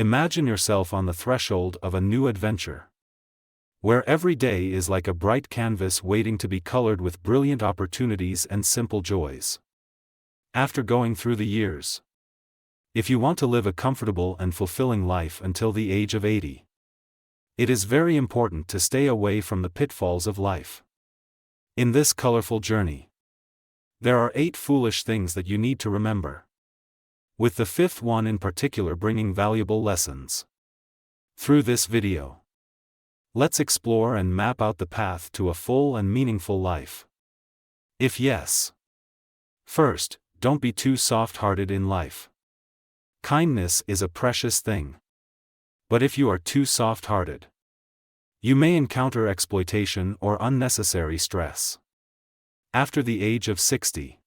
Imagine yourself on the threshold of a new adventure, where every day is like a bright canvas waiting to be colored with brilliant opportunities and simple joys. After going through the years, if you want to live a comfortable and fulfilling life until the age of 80, it is very important to stay away from the pitfalls of life. In this colorful journey, there are 8 foolish things that you need to remember, with the 5th one in particular bringing valuable lessons. Through this video, let's explore and map out the path to a full and meaningful life. If yes. First, don't be too soft-hearted in life. Kindness is a precious thing. But if you are too soft-hearted, you may encounter exploitation or unnecessary stress. After the age of 60,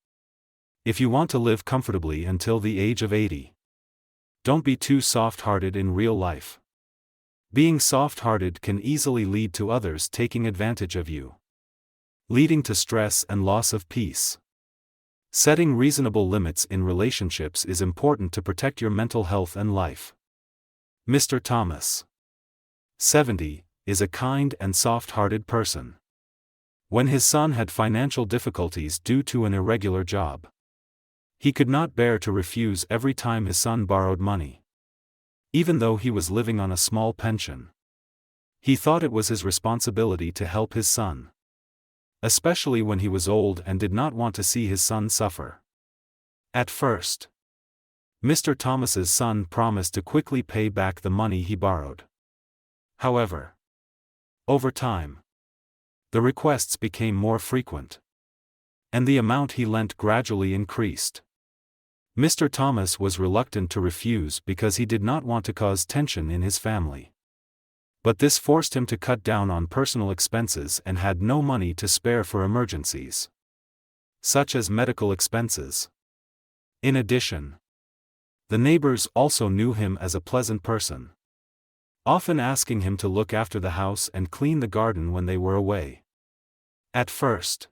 if you want to live comfortably until the age of 80, don't be too soft-hearted in real life. Being soft-hearted can easily lead to others taking advantage of you, leading to stress and loss of peace. Setting reasonable limits in relationships is important to protect your mental health and life. Mr. Thomas, 70, is a kind and soft-hearted person. When his son had financial difficulties due to an irregular job, he could not bear to refuse every time his son borrowed money. Even though he was living on a small pension, he thought it was his responsibility to help his son, especially when he was old and did not want to see his son suffer. At first, Mr. Thomas's son promised to quickly pay back the money he borrowed. However, over time, the requests became more frequent, and the amount he lent gradually increased. Mr. Thomas was reluctant to refuse because he did not want to cause tension in his family. But this forced him to cut down on personal expenses and had no money to spare for emergencies, such as medical expenses. In addition, the neighbors also knew him as a pleasant person, often asking him to look after the house and clean the garden when they were away. At first,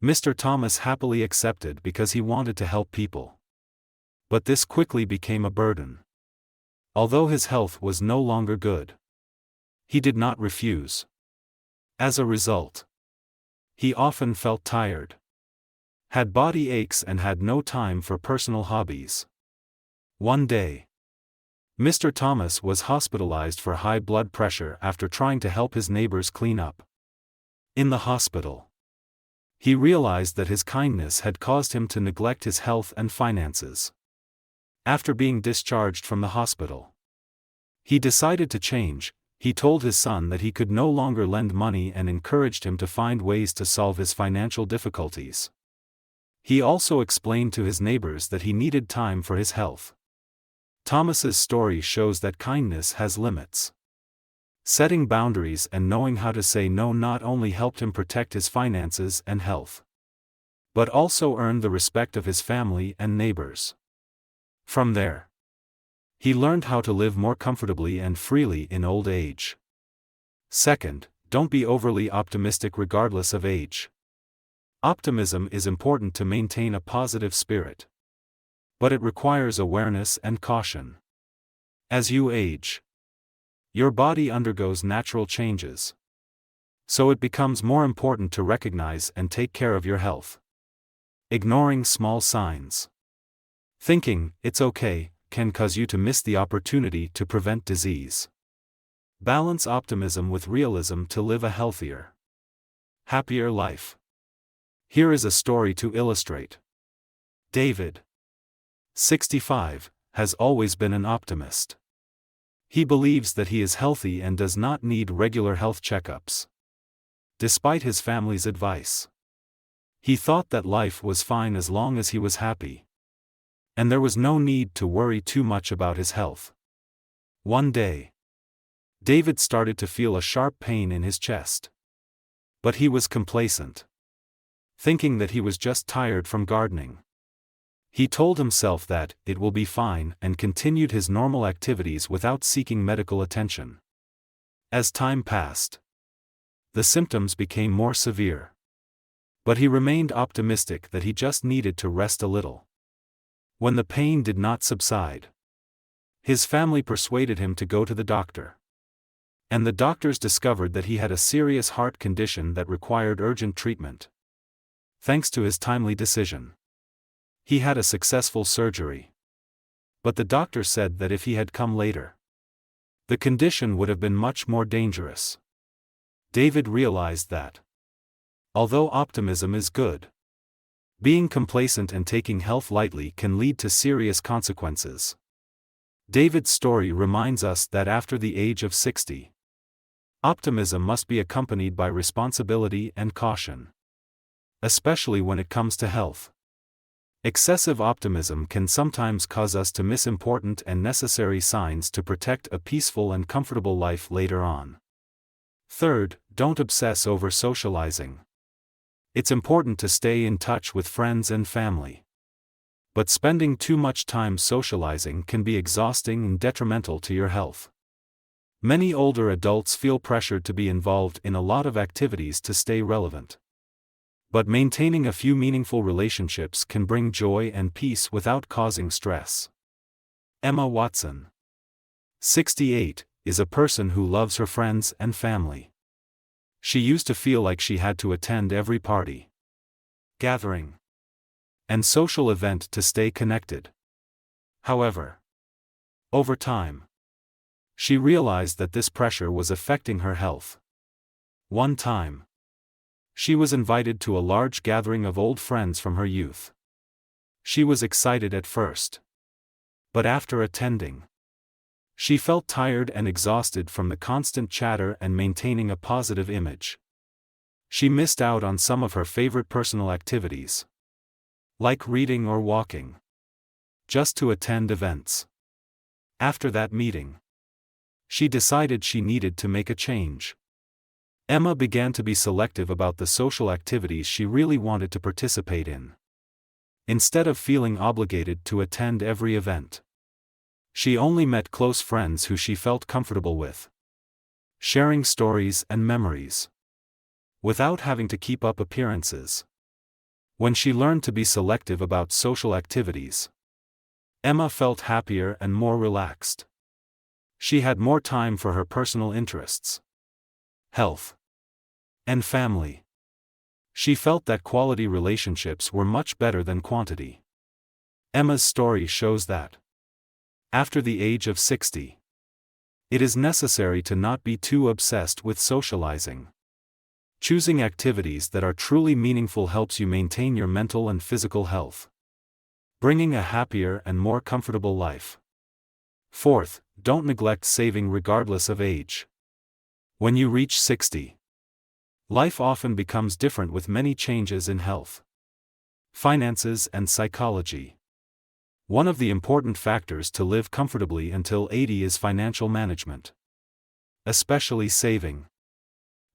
Mr. Thomas happily accepted because he wanted to help people. But this quickly became a burden. Although his health was no longer good, he did not refuse. As a result, he often felt tired, had body aches and had no time for personal hobbies. One day, Mr. Thomas was hospitalized for high blood pressure after trying to help his neighbors clean up. In the hospital, he realized that his kindness had caused him to neglect his health and finances. After being discharged from the hospital, he decided to change. He told his son that he could no longer lend money and encouraged him to find ways to solve his financial difficulties. He also explained to his neighbors that he needed time for his health. Thomas's story shows that kindness has limits. Setting boundaries and knowing how to say no not only helped him protect his finances and health, but also earned the respect of his family and neighbors. From there, he learned how to live more comfortably and freely in old age. Second, don't be overly optimistic regardless of age. Optimism is important to maintain a positive spirit, but it requires awareness and caution. As you age, your body undergoes natural changes, so it becomes more important to recognize and take care of your health. Ignoring small signs, thinking it's okay, can cause you to miss the opportunity to prevent disease. Balance optimism with realism to live a healthier, happier life. Here is a story to illustrate. David, 65, has always been an optimist. He believes that he is healthy and does not need regular health checkups. Despite his family's advice, he thought that life was fine as long as he was happy, and there was no need to worry too much about his health. One day, David started to feel a sharp pain in his chest. But he was complacent, thinking that he was just tired from gardening. He told himself that it will be fine and continued his normal activities without seeking medical attention. As time passed, the symptoms became more severe. But he remained optimistic that he just needed to rest a little. When the pain did not subside, His family persuaded him to go to the doctor. And the doctors discovered that he had a serious heart condition that required urgent treatment. Thanks to his timely decision, he had a successful surgery. But the doctor said that if he had come later, the condition would have been much more dangerous. David realized that, although optimism is good, being complacent and taking health lightly can lead to serious consequences. David's story reminds us that after the age of 60, optimism must be accompanied by responsibility and caution, especially when it comes to health. Excessive optimism can sometimes cause us to miss important and necessary signs to protect a peaceful and comfortable life later on. Third, don't obsess over socializing. It's important to stay in touch with friends and family. But spending too much time socializing can be exhausting and detrimental to your health. Many older adults feel pressured to be involved in a lot of activities to stay relevant. But maintaining a few meaningful relationships can bring joy and peace without causing stress. Emma Watson, 68, is a person who loves her friends and family. She used to feel like she had to attend every party, gathering, and social event to stay connected. However, over time, she realized that this pressure was affecting her health. One time, she was invited to a large gathering of old friends from her youth. She was excited at first, but after attending, she felt tired and exhausted from the constant chatter and maintaining a positive image. She missed out on some of her favorite personal activities, like reading or walking, just to attend events. After that meeting, she decided she needed to make a change. Emma began to be selective about the social activities she really wanted to participate in. Instead of feeling obligated to attend every event, she only met close friends who she felt comfortable with, sharing stories and memories, without having to keep up appearances. When she learned to be selective about social activities, Emma felt happier and more relaxed. She had more time for her personal interests, health, and family. She felt that quality relationships were much better than quantity. Emma's story shows that, after the age of 60, it is necessary to not be too obsessed with socializing. Choosing activities that are truly meaningful helps you maintain your mental and physical health, bringing a happier and more comfortable life. Fourth, don't neglect saving regardless of age. When you reach 60, life often becomes different with many changes in health, finances, and psychology. One of the important factors to live comfortably until 80 is financial management, especially saving.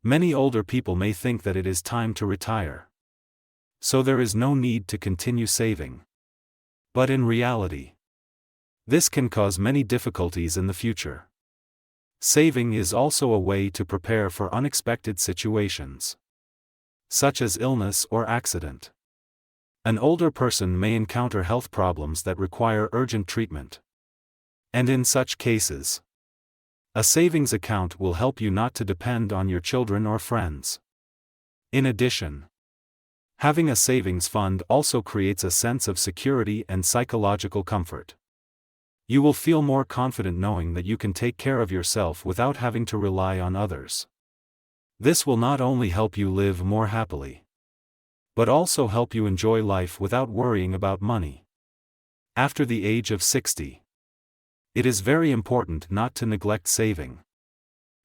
Many older people may think that it is time to retire, so there is no need to continue saving. But in reality, this can cause many difficulties in the future. Saving is also a way to prepare for unexpected situations, such as illness or accident. An older person may encounter health problems that require urgent treatment. And in such cases, a savings account will help you not to depend on your children or friends. In addition, having a savings fund also creates a sense of security and psychological comfort. You will feel more confident knowing that you can take care of yourself without having to rely on others. This will not only help you live more happily, but also help you enjoy life without worrying about money. After the age of 60, it is very important not to neglect saving.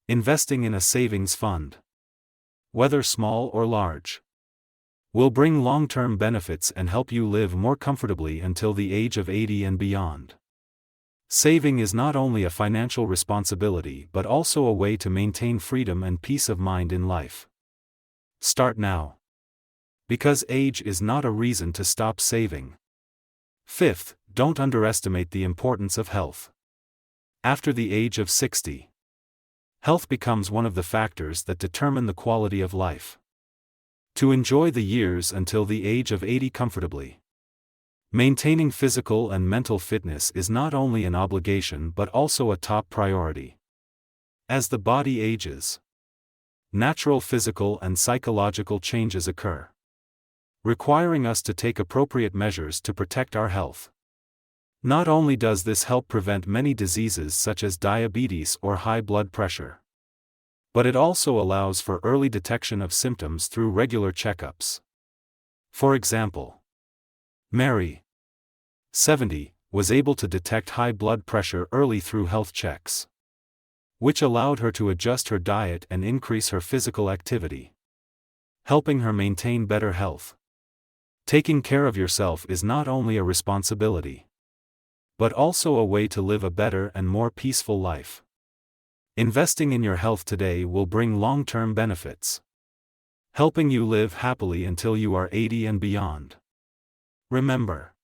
Investing in a savings fund, whether small or large, will bring long-term benefits and help you live more comfortably until the age of 80 and beyond. Saving is not only a financial responsibility but also a way to maintain freedom and peace of mind in life. Start now, because age is not a reason to stop saving. Fifth, don't underestimate the importance of health. After the age of 60, health becomes one of the factors that determine the quality of life. To enjoy the years until the age of 80 comfortably, Maintaining physical and mental fitness is not only an obligation but also a top priority. As the body ages, natural physical and psychological changes occur, requiring us to take appropriate measures to protect our health. Not only does this help prevent many diseases such as diabetes or high blood pressure, but it also allows for early detection of symptoms through regular checkups. For example, Mary, 70, was able to detect high blood pressure early through health checks, which allowed her to adjust her diet and increase her physical activity, helping her maintain better health. Taking care of yourself is not only a responsibility, but also a way to live a better and more peaceful life. Investing in your health today will bring long-term benefits, helping you live happily until you are 80 and beyond. Remember,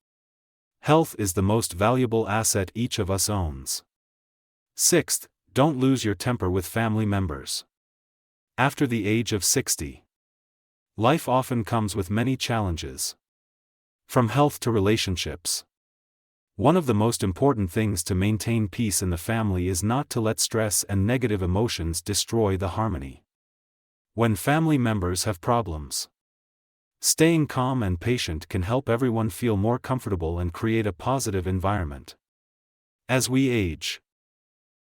health is the most valuable asset each of us owns. Sixth, don't lose your temper with family members. After the age of 60, life often comes with many challenges, from health to relationships. One of the most important things to maintain peace in the family is not to let stress and negative emotions destroy the harmony. When family members have problems, staying calm and patient can help everyone feel more comfortable and create a positive environment. As we age,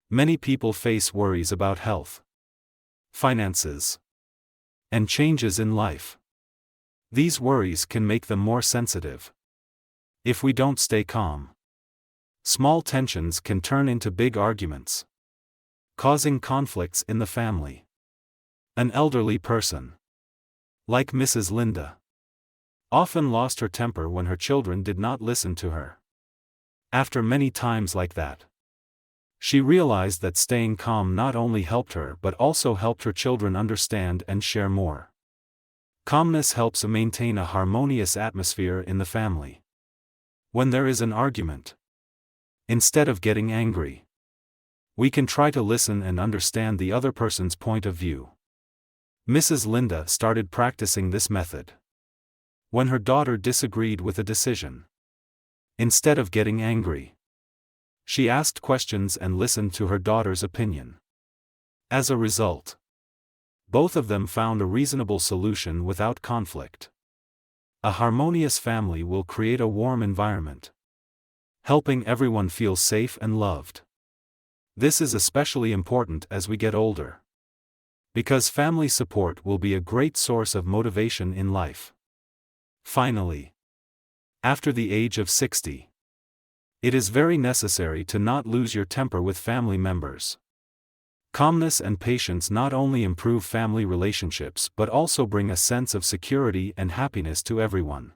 many people face worries about health, finances, and changes in life. These worries can make them more sensitive. If we don't stay calm, small tensions can turn into big arguments, causing conflicts in the family. An elderly person, like Mrs. Linda, often lost her temper when her children did not listen to her. After many times like that, she realized that staying calm not only helped her but also helped her children understand and share more. Calmness helps maintain a harmonious atmosphere in the family. When there is an argument, instead of getting angry, we can try to listen and understand the other person's point of view. Mrs. Linda started practicing this method when her daughter disagreed with a decision. Instead of getting angry, she asked questions and listened to her daughter's opinion. As a result, both of them found a reasonable solution without conflict. A harmonious family will create a warm environment, helping everyone feel safe and loved. This is especially important as we get older, because family support will be a great source of motivation in life. Finally, after the age of 60, it is very necessary to not lose your temper with family members. Calmness and patience not only improve family relationships but also bring a sense of security and happiness to everyone.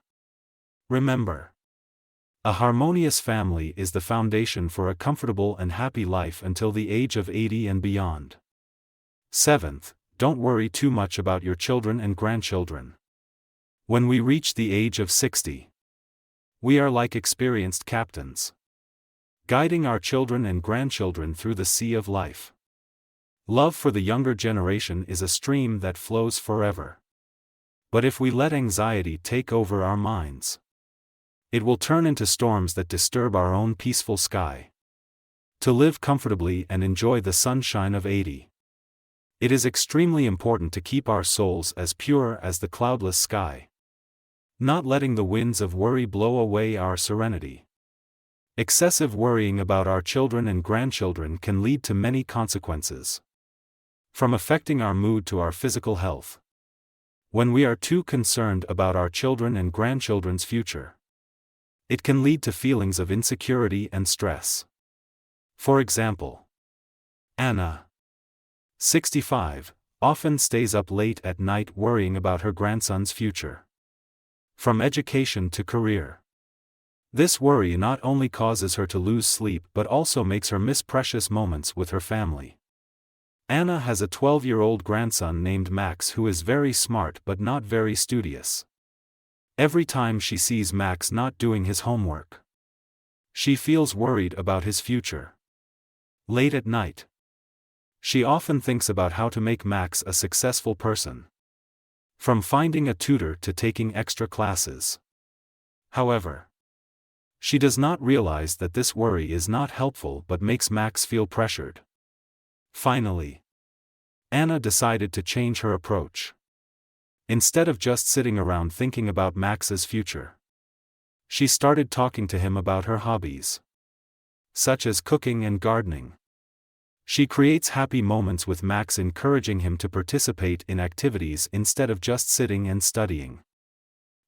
Remember, a harmonious family is the foundation for a comfortable and happy life until the age of 80 and beyond. Seventh, don't worry too much about your children and grandchildren. When we reach the age of 60, we are like experienced captains, guiding our children and grandchildren through the sea of life. Love for the younger generation is a stream that flows forever. But if we let anxiety take over our minds, it will turn into storms that disturb our own peaceful sky. To live comfortably and enjoy the sunshine of 80, it is extremely important to keep our souls as pure as the cloudless sky, not letting the winds of worry blow away our serenity. Excessive worrying about our children and grandchildren can lead to many consequences, from affecting our mood to our physical health. When we are too concerned about our children and grandchildren's future, it can lead to feelings of insecurity and stress. For example, Anna, 65, often stays up late at night worrying about her grandson's future, from education to career. This worry not only causes her to lose sleep but also makes her miss precious moments with her family. Anna has a 12-year-old grandson named Max who is very smart but not very studious. Every time she sees Max not doing his homework, she feels worried about his future. Late at night, she often thinks about how to make Max a successful person, from finding a tutor to taking extra classes. However, She does not realize that this worry is not helpful but makes Max feel pressured. Finally, Anna decided to change her approach. Instead of just sitting around thinking about Max's future, she started talking to him about her hobbies, such as cooking and gardening. She creates happy moments with Max, encouraging him to participate in activities instead of just sitting and studying.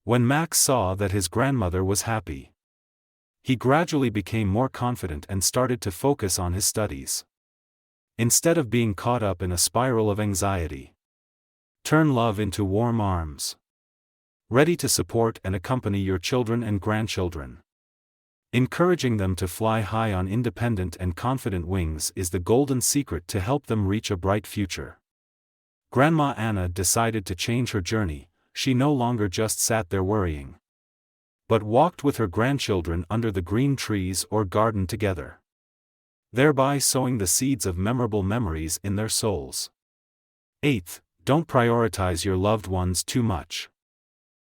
When Max saw that his grandmother was happy, he gradually became more confident and started to focus on his studies. Instead of being caught up in a spiral of anxiety, turn love into warm arms, ready to support and accompany your children and grandchildren. Encouraging them to fly high on independent and confident wings is the golden secret to help them reach a bright future. Grandma Anna decided to change her journey. She no longer just sat there worrying, but walked with her grandchildren under the green trees or garden together, thereby sowing the seeds of memorable memories in their souls. 8th, don't prioritize your loved ones too much.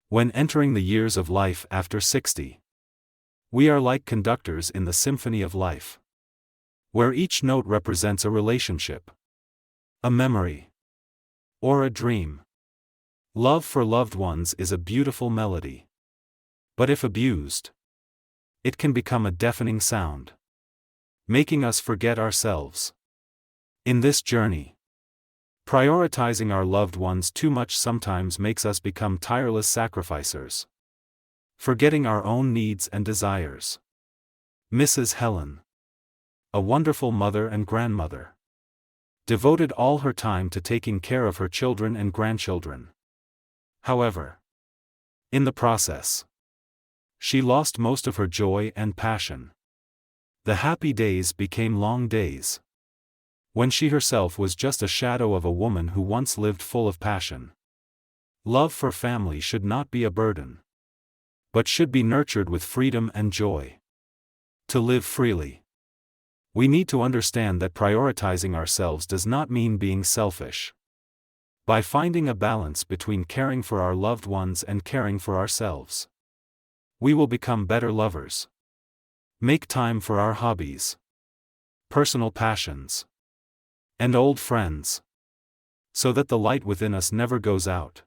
When entering the years of life after 60, we are like conductors in the symphony of life, where each note represents a relationship, a memory, or a dream. Love for loved ones is a beautiful melody, but if abused, it can become a deafening sound, making us forget ourselves. In this journey, prioritizing our loved ones too much sometimes makes us become tireless sacrificers, forgetting our own needs and desires. Mrs. Helen, a wonderful mother and grandmother, devoted all her time to taking care of her children and grandchildren. However, in the process, she lost most of her joy and passion. The happy days became long days, when she herself was just a shadow of a woman who once lived full of passion. Love for family should not be a burden, but should be nurtured with freedom and joy. To live freely, we need to understand that prioritizing ourselves does not mean being selfish. By finding a balance between caring for our loved ones and caring for ourselves, we will become better lovers. Make time for our hobbies, personal passions, and old friends, so that the light within us never goes out.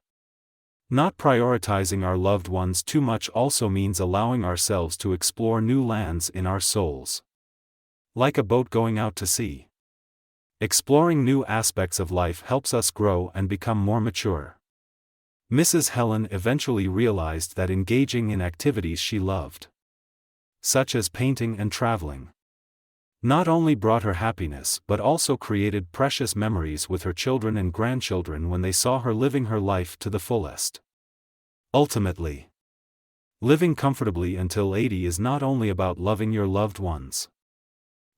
Not prioritizing our loved ones too much also means allowing ourselves to explore new lands in our souls. Like a boat going out to sea, exploring new aspects of life helps us grow and become more mature. Mrs. Helen eventually realized that engaging in activities she loved, such as painting and traveling, not only brought her happiness but also created precious memories with her children and grandchildren when they saw her living her life to the fullest. Ultimately, living comfortably until 80 is not only about loving your loved ones,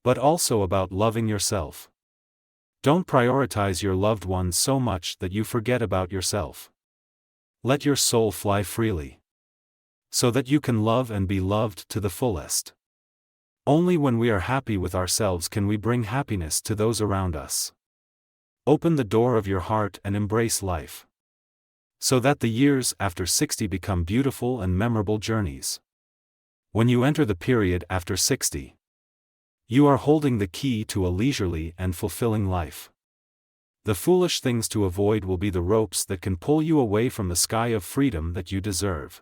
but also about loving yourself. Don't prioritize your loved ones so much that you forget about yourself. Let your soul fly freely, so that you can love and be loved to the fullest. Only when we are happy with ourselves can we bring happiness to those around us. Open the door of your heart and embrace life, so that the years after 60 become beautiful and memorable journeys. When you enter the period after 60, you are holding the key to a leisurely and fulfilling life. The foolish things to avoid will be the ropes that can pull you away from the sky of freedom that you deserve.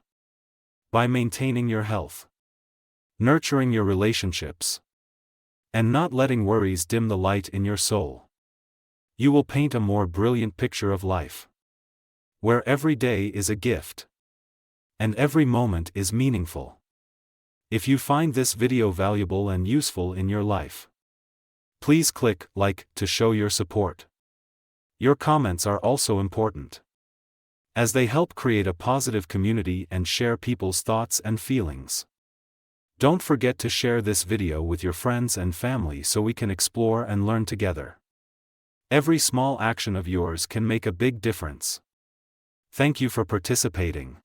By maintaining your health, nurturing your relationships, and not letting worries dim the light in your soul, you will paint a more brilliant picture of life, where every day is a gift, and every moment is meaningful. If you find this video valuable and useful in your life, please click like to show your support. Your comments are also important, as they help create a positive community and share people's thoughts and feelings. Don't forget to share this video with your friends and family so we can explore and learn together. Every small action of yours can make a big difference. Thank you for participating.